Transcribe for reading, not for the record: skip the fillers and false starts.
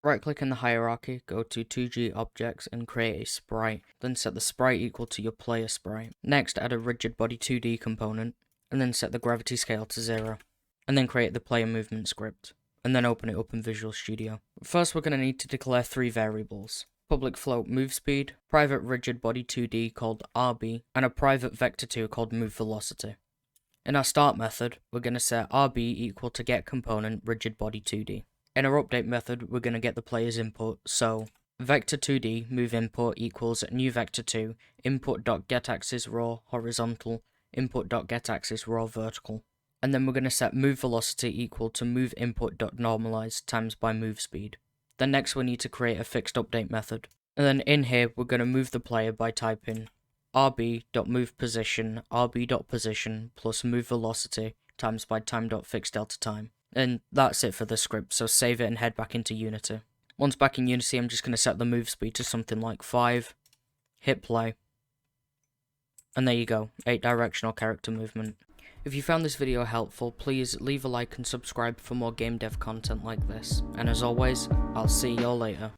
Right click in the hierarchy, go to 2G objects and create a sprite, then set the sprite equal to your player sprite. Next add a rigid body 2D component, and then set the gravity scale to 0. And then create the player movement script, and then open it up in Visual Studio. First we're going to need to declare 3 variables. Public float move speed, private rigid body 2D called RB, and a private vector 2 called move velocity. In our start method, we're going to set RB equal to get component rigid body 2D. In our update method, we're going to get the player's input, so vector2d move input equals new vector2 input.getAxis raw horizontal input.getAxis raw vertical. And then we're going to set move velocity equal to move input.normalize times by move speed. Then next we need to create a fixed update method. And then in here, we're going to move the player by typing rb.movePosition rb.position plus move velocity times by time.fixedDeltaTime. And that's it for the script, so save it and head back into Unity. Once back in Unity, I'm just going to set the move speed to something like 5, hit play, and there you go, 8 directional character movement. If you found this video helpful, please leave a like and subscribe for more game dev content like this, and as always, I'll see y'all later.